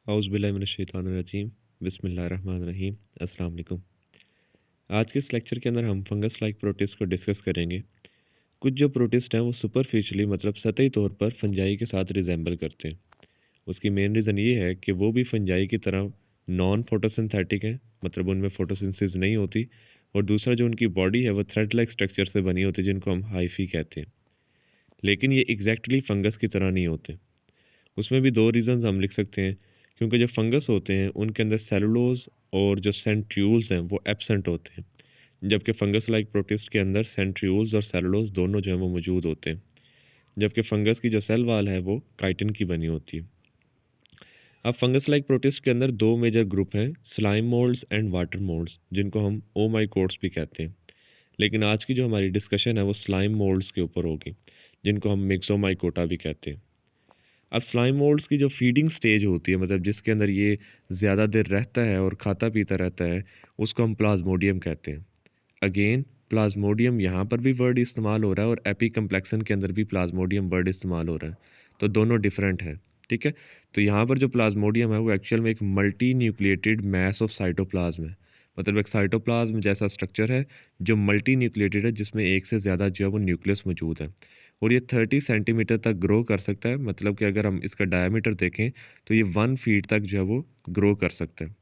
औज़ुबिल्लाहि बिस्मिल्लाहिर्रहमानिर्रहीम। अस्सलाम वालेकुम। आज के इस लेक्चर के अंदर हम फंगस लाइक प्रोटिस्ट को डिस्कस करेंगे। कुछ जो प्रोटिस्ट हैं वो सुपरफिशियली मतलब सतही तौर पर फंजाई के साथ रिजेंबल करते हैं। उसकी मेन रीज़न ये है कि वो भी फंजाई की तरह नॉन फोटोसिंथेटिक हैं, मतलब उनमें फोटोसिंथेसिस नहीं होती। और दूसरा जो उनकी बॉडी है वो थ्रेड लाइक स्ट्रक्चर से बनी होती है, जिनको हम हाइफी कहते हैं। लेकिन ये एग्जैक्टली फंगस की तरह नहीं होते। उसमें भी दो रीज़न्स हम लिख सकते हैं, क्योंकि जो फंगस होते हैं उनके अंदर सेलुलोज और जो सेंट्रियूल्स हैं वो एब्सेंट होते हैं, जबकि फंगस लाइक प्रोटिस्ट के अंदर सेंट्रियूल्स और सेलुलोज दोनों जो हैं वो मौजूद होते हैं। जबकि फंगस की जो सेल वाल है वो काइटिन की बनी होती है। अब फंगस लाइक प्रोटिस्ट के अंदर दो मेजर ग्रुप हैं, slime moulds and water moulds, जिनको हम ओमाइकोट्स भी कहते हैं। लेकिन आज की जो हमारी डिस्कशन है वो स्लाइम मोल्ड्स के ऊपर होगी, जिनको हम मिक्सोमाइकोटा भी कहते हैं। अब स्लाइम मोल्ड्स की जो फीडिंग स्टेज होती है, मतलब जिसके अंदर ये ज़्यादा देर रहता है और खाता पीता रहता है, उसको हम प्लाज्मोडियम कहते हैं। अगेन प्लाज्मोडियम यहाँ पर भी वर्ड इस्तेमाल हो रहा है और एपी कम्प्लेक्सन के अंदर भी प्लाज्मोडियम वर्ड इस्तेमाल हो रहा है, तो दोनों डिफरेंट हैं। ठीक है, तो यहाँ पर जो प्लाज्मोडियम है वो एक्चुअल में एक multi nucleated mass of cytoplasm है। मतलब एक साइटोप्लाज्म जैसा स्ट्रक्चर है जो मल्टी न्यूक्लिएटेड है, जिसमें एक से ज़्यादा जो है वो न्यूक्लियस मौजूद है। और ये 30 सेंटीमीटर तक ग्रो कर सकता है, मतलब कि अगर हम इसका डायमीटर देखें तो ये 1 फीट तक जो है वो ग्रो कर सकता है।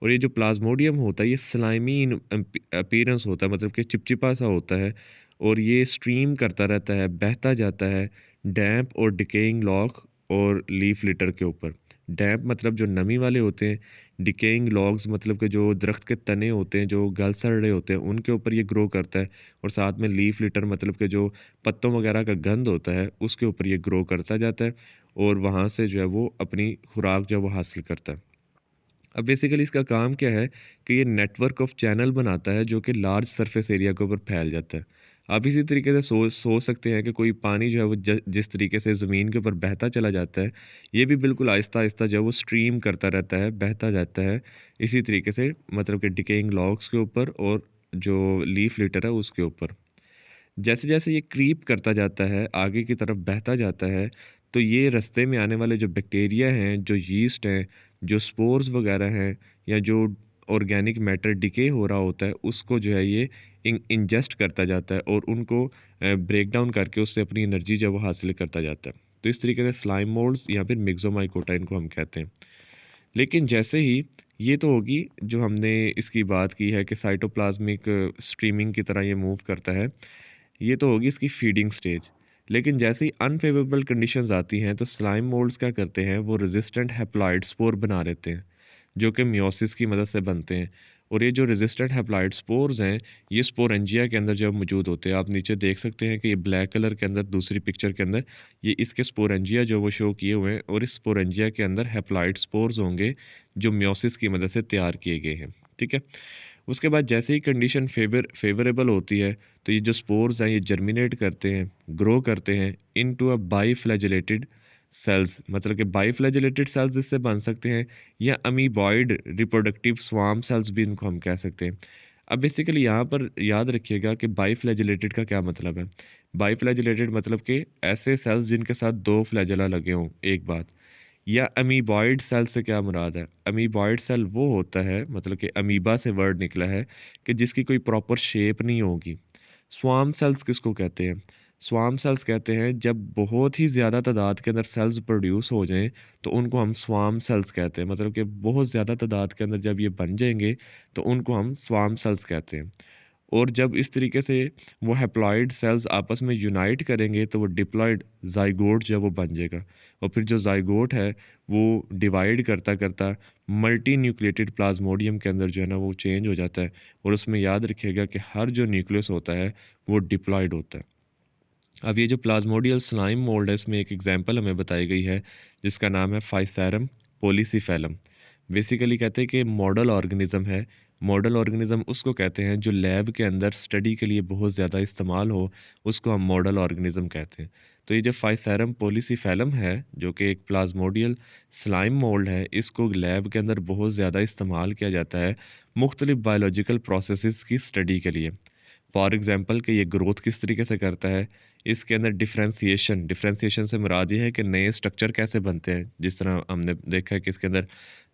और ये जो प्लाज्मोडियम होता है ये स्लाइमी इन अपीयरेंस होता है, मतलब कि चिपचिपा सा होता है। और ये स्ट्रीम करता रहता है, बहता जाता है डैम्प और डिकेइंग लॉग और लीफ लिटर के ऊपर। डैम्प मतलब जो नमी वाले होते हैं, डिकेइंग लॉग्स मतलब कि जो दरख्त के तने होते हैं जो गल सड़ रहे होते हैं, उनके ऊपर ये ग्रो करता है। और साथ में लीफ लिटर मतलब कि जो पत्तों वगैरह का गंध होता है उसके ऊपर ये ग्रो करता जाता है, और वहाँ से जो है वो अपनी खुराक जो है वो हासिल करता है। अब बेसिकली इसका काम क्या है कि ये नेटवर्क ऑफ चैनल बनाता है जो कि लार्ज सरफेस एरिया के ऊपर फैल जाता है। आप इसी तरीके से सोच सकते हैं कि कोई पानी जो है वो जिस तरीके से ज़मीन के ऊपर बहता चला जाता है, ये भी बिल्कुल आहिस्ता आहिस्ता जो है वो स्ट्रीम करता रहता है, बहता जाता है। इसी तरीके से मतलब कि डिकेइंग लॉग्स के ऊपर और जो लीफ लिटर है उसके ऊपर। जैसे जैसे ये क्रीप करता जाता है, आगे की तरफ बहता जाता है, तो ये रास्ते में आने वाले जो बैक्टीरिया हैं, जो यीस्ट हैं, जो स्पोर्स वगैरह हैं, या जो ऑर्गेनिक मैटर डिके हो रहा होता है, उसको जो है ये इंजेस्ट करता जाता है और उनको ब्रेक डाउन करके उससे अपनी एनर्जी जो है वो हासिल करता जाता है। तो इस तरीके से स्लाइम मोल्ड्स या फिर मिक्सोमाइकोटा इनको हम कहते हैं। लेकिन जैसे ही ये तो होगी जो हमने इसकी बात की है कि साइटोप्लाज्मिक स्ट्रीमिंग की तरह ये मूव करता है, ये तो होगी इसकी फीडिंग स्टेज। लेकिन जैसे ही अनफेवरेबल कंडीशंस आती हैं तो स्लाइम मोल्ड्स क्या करते हैं, वो रेजिस्टेंट हैप्लॉइड स्पोर बना लेते हैं, जो कि मियोसिस की मदद से बनते हैं। और ये जो रेजिस्टेंट हैप्लॉइड स्पोर्स हैं, ये स्पोरेंजिया के अंदर जो मौजूद होते हैं। आप नीचे देख सकते हैं कि ये ब्लैक कलर के अंदर दूसरी पिक्चर के अंदर ये इसके स्पोरेंजिया जो वो शो किए हुए हैं, और इस स्पोरेंजिया के अंदर हैप्लॉइड स्पोर्स होंगे जो मियोसिस की मदद से तैयार किए गए हैं। ठीक है, उसके बाद जैसे ही कंडीशन फेवरेबल होती है, तो ये जो स्पोर्स हैं ये जर्मिनेट करते हैं, ग्रो करते हैं इनटू अ बाईफ्लैजेलेटेड सेल्स। मतलब कि बाईफ्लैजेलेटेड सेल्स इससे बन सकते हैं, या अमीबॉइड रिप्रोडक्टिव स्वार्म सेल्स भी इनको हम कह सकते हैं। अब बेसिकली यहाँ पर याद रखिएगा कि बाईफ्लैजेलेटेड का क्या मतलब है। बाईफ्लैजेलेटेड मतलब कि ऐसे सेल्स जिनके साथ दो फ्लैजेला लगे हों एक बात। या अमीबॉइड सेल से क्या मुराद है, अमीबॉइड सेल वो होता है, मतलब कि अमीबा से वर्ड निकला है, कि जिसकी कोई प्रॉपर शेप नहीं होगी। स्वार्म सेल्स किसको कहते हैं? स्वार्म सेल्स कहते हैं जब बहुत ही ज़्यादा तादाद के अंदर सेल्स प्रोड्यूस हो जाएं, तो उनको हम स्वार्म सेल्स कहते हैं। मतलब कि बहुत ज़्यादा तादाद के अंदर जब ये बन जाएंगे तो उनको हम स्वार्म सेल्स कहते हैं। और जब इस तरीके से वो हैप्लॉइड सेल्स आपस में यूनाइट करेंगे तो वो डिप्लॉइड ज़ाइगोट जो है वो बन जाएगा। और फिर जो ज़ाइगोट है वो डिवाइड करता करता मल्टी न्यूक्लिएटेड प्लाज्मोडियम के अंदर जो है ना वो चेंज हो जाता है। और उसमें याद रखिएगा कि हर जो न्यूक्लियस होता है वो डिप्लॉइड होता है। अब ये जो प्लाज्मोडियल स्लाइम मोल्ड है, इसमें एक एग्जांपल हमें बताई गई है जिसका नाम है फाइसेरम पोलिसिफेलम। बेसिकली कहते हैं कि मॉडल ऑर्गेनिज्म है। मॉडल ऑर्गेनिज्म उसको कहते हैं जो लैब के अंदर स्टडी के लिए बहुत ज़्यादा इस्तेमाल हो, उसको हम मॉडल ऑर्गेनिज्म कहते हैं। तो ये जो फाइसेरम पोलिसिफेलम है, जो कि एक प्लाज्मोडियल स्लाइम मोल्ड है, इसको लैब के अंदर बहुत ज़्यादा इस्तेमाल किया जाता है मुख्तलिफ बायोलॉजिकल प्रोसेसेस की स्टडी के लिए। फॉर एग्ज़ाम्पल कि ये ग्रोथ किस तरीके से करता है, इसके अंदर डिफरेंशिएशन से मुराद ये है कि नए स्ट्रक्चर कैसे बनते हैं। जिस तरह हमने देखा है कि इसके अंदर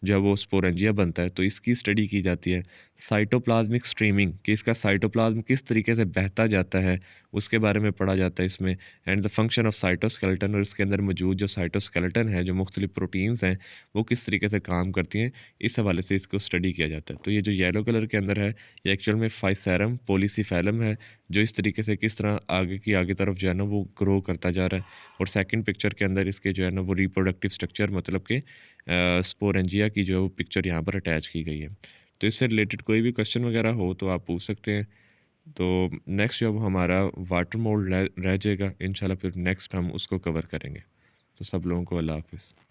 जब वो स्पोरेंजिया बनता है तो इसकी स्टडी की जाती है। साइटोप्लाज्मिक स्ट्रीमिंग, कि इसका साइटोप्लाज्म किस तरीके से बहता जाता है, उसके बारे में पढ़ा जाता है इसमें। And the function of cytoskeleton, और इसके अंदर मौजूद जो साइटोस्केलेटन है, जो मुख्तलिफ प्रोटीन्स हैं, वो किस तरीके से काम करती हैं, इस हवाले से इसको स्टडी किया जाता है। तो ये जो येलो कलर के अंदर है, ये एक्चुअल में फाइसेरम पॉलीसीफेलम है, जो इस तरीके से किस तरह आगे तरफ जो है ना वो ग्रो करता जा रहा है। और सेकंड पिक्चर के अंदर इसके जो है ना वो रिप्रोडक्टिव स्ट्रक्चर, मतलब कि स्पोरेंजिया की जो है वो पिक्चर यहाँ पर अटैच की गई है। तो इससे रिलेटेड कोई भी क्वेश्चन वगैरह हो तो आप पूछ सकते हैं। तो नेक्स्ट जो हमारा वाटर मोल्ड रह जाएगा, इंशाल्लाह फिर नेक्स्ट हम उसको कवर करेंगे। तो सब लोगों को अल्लाह हाफिज़।